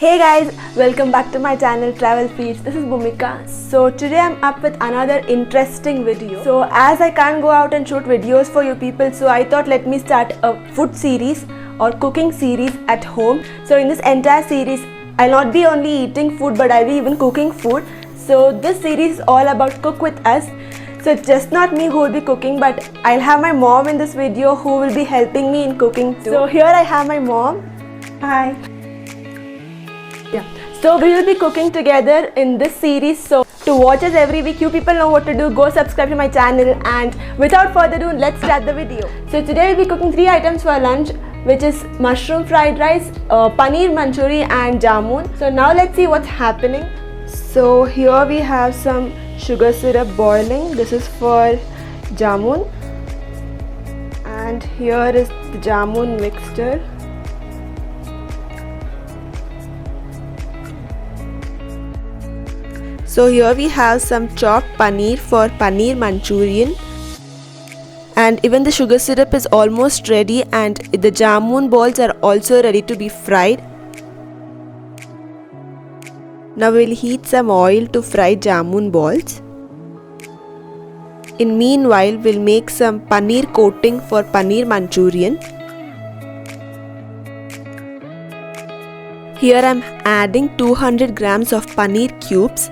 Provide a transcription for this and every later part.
Hey guys, welcome back to my channel Travel Feeds. This is Bhumika. So today I'm up with another interesting video. So as I can't go out and shoot videos for you people, so I thought let me start a food series or cooking series at home. So in this entire series, I'll not be only eating food but I'll be even cooking food. So this series is all about cook with us. So it's just not me who will be cooking, but I'll have my mom in this video who will be helping me in cooking too. So here I have my mom. Hi. Yeah. So we will be cooking together in this series. So to watch us every week, you people know what to do. Go subscribe to my channel, and without further ado, let's start the video. So today we'll be cooking 3 items for lunch, which is mushroom fried rice, paneer manchuri and jamun. So now let's see what's happening. So here we have some sugar syrup boiling. This is for jamun, and here is the jamun mixture. So here we have some chopped paneer for paneer manchurian, and even the sugar syrup is almost ready, and the jamun balls are also ready to be fried. Now we'll heat some oil to fry jamun balls. In meanwhile, we'll make some paneer coating for paneer manchurian. Here I'm adding 200 grams of paneer cubes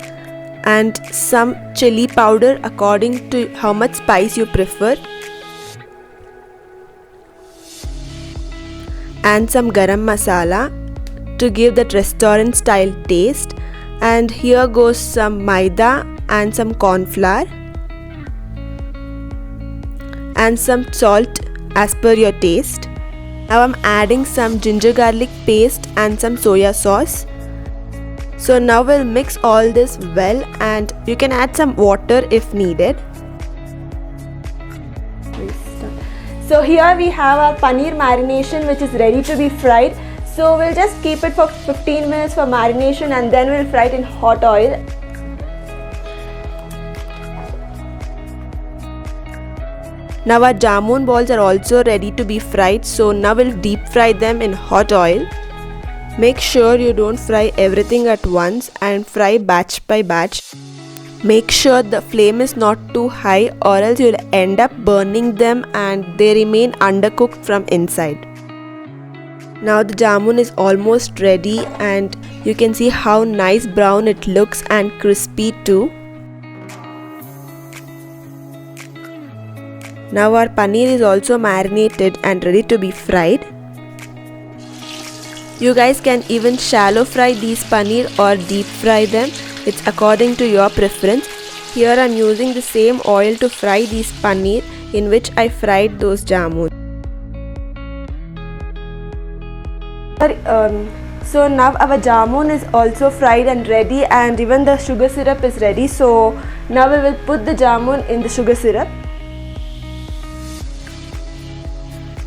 and some chili powder according to how much spice you prefer, and some garam masala to give that restaurant style taste. And here goes some maida and some corn flour and some salt as per your taste. Now I'm adding some ginger garlic paste and some soya sauce. So now we'll mix all this well, and you can add some water if needed. So here we have our paneer marination, which is ready to be fried. So we'll just keep it for 15 minutes for marination, and then we'll fry it in hot oil. Now our jamun balls are also ready to be fried. So now we'll deep fry them in hot oil. Make sure you don't fry everything at once and fry batch by batch. Make sure the flame is not too high, or else you'll end up burning them and they remain undercooked from inside. Now the jamun is almost ready, and you can see how nice brown it looks and crispy too. Now our paneer is also marinated and ready to be fried. You guys can even shallow fry these paneer or deep fry them. It's according to your preference. Here I'm using the same oil to fry these paneer in which I fried those jamun. So now our jamun is also fried and ready, and even the sugar syrup is ready. So now we will put the jamun in the sugar syrup.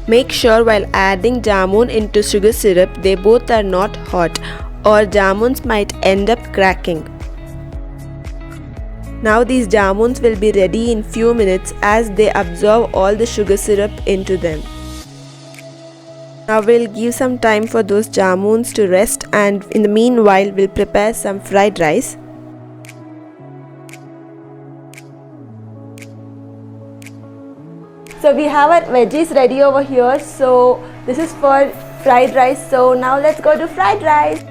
Make sure while adding jamun into sugar syrup, they both are not hot, or jamuns might end up cracking. Now these jamuns will be ready in few minutes as they absorb all the sugar syrup into them. Now we'll give some time for those jamuns to rest, and in the meanwhile we'll prepare some fried rice. So we have our veggies ready over here. So this is for fried rice. So now let's go to fried rice.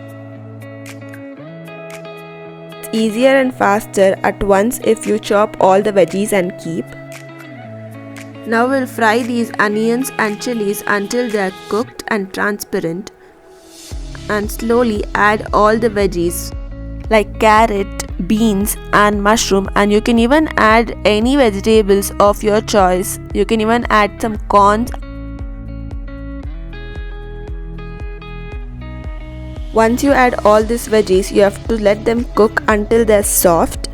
It's easier and faster at once if you chop all the veggies and keep. Now we'll fry these onions and chilies until they are cooked and transparent, and slowly add all the veggies like carrot, beans and mushroom, and you can even add any vegetables of your choice. You can even add some corns. Once you add all these veggies, you have to let them cook until they're soft.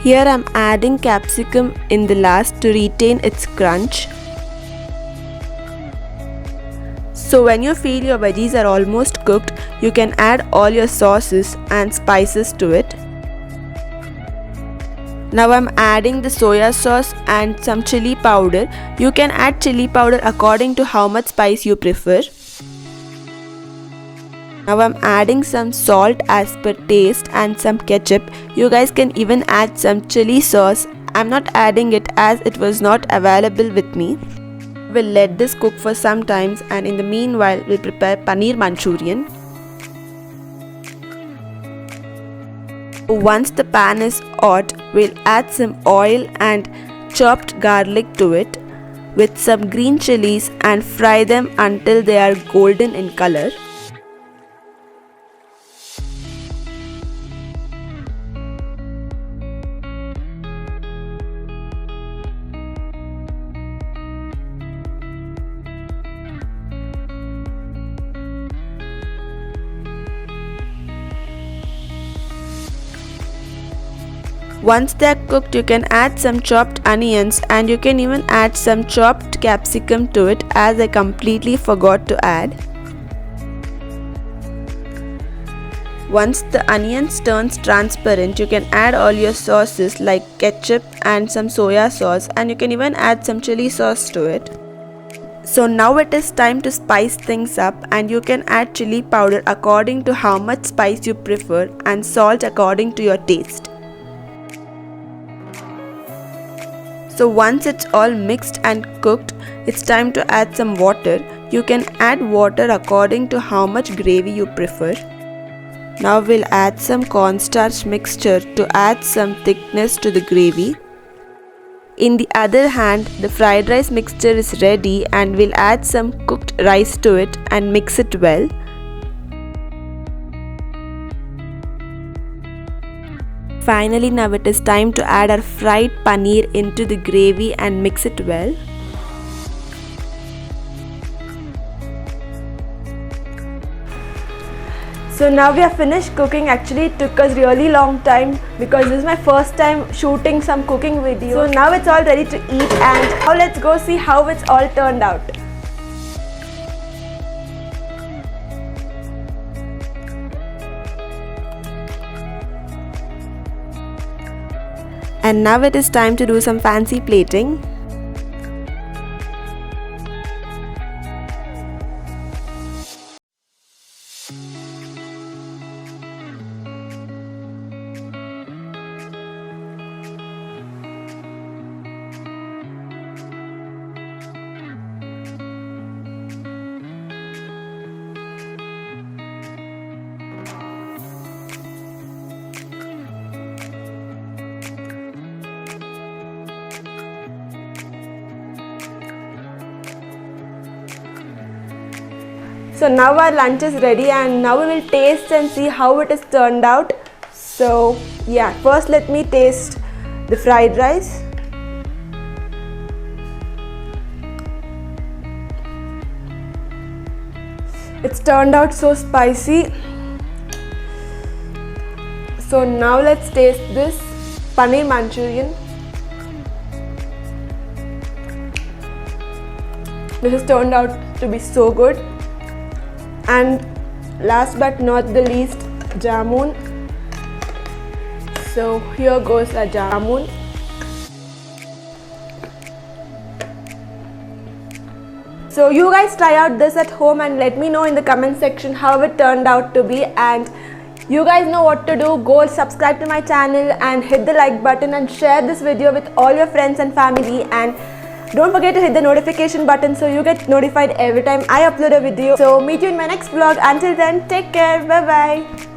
Here I'm adding capsicum in the last to retain its crunch. So when you feel your veggies are almost cooked, you can add all your sauces and spices to it. Now I'm adding the soya sauce and some chili powder. You can add chili powder according to how much spice you prefer. Now I'm adding some salt as per taste and some ketchup. You guys can even add some chili sauce. I'm not adding it as it was not available with me. We'll let this cook for some time, and in the meanwhile we'll prepare paneer manchurian. Once the pan is hot, we'll add some oil and chopped garlic to it with some green chilies and fry them until they are golden in color. Once they are cooked, you can add some chopped onions and you can even add some chopped capsicum to it, as I completely forgot to add. Once the onions turns transparent, you can add all your sauces like ketchup and some soya sauce, and you can even add some chili sauce to it. So now it is time to spice things up, and you can add chili powder according to how much spice you prefer and salt according to your taste. So once it's all mixed and cooked, it's time to add some water. You can add water according to how much gravy you prefer. Now we'll add some cornstarch mixture to add some thickness to the gravy. In the other hand, the fried rice mixture is ready, and we'll add some cooked rice to it and mix it well. Finally, now it is time to add our fried paneer into the gravy and mix it well. So now we are finished cooking. Actually it took us really long time because this is my first time shooting some cooking video. So now it's all ready to eat, and now let's go see how it's all turned out. And now it is time to do some fancy plating. So now our lunch is ready, and now we will taste and see how it has turned out. So yeah, first let me taste the fried rice. It's turned out so spicy. So now let's taste this paneer manchurian. This has turned out to be so good. And last but not the least, jamun. So here goes a jamun. So you guys try out this at home and let me know in the comment section how it turned out to be. And you guys know what to do. Go subscribe to my channel and hit the like button and share this video with all your friends and family. And don't forget to hit the notification button so you get notified every time I upload a video. So meet you in my next vlog. Until then, take care. Bye bye.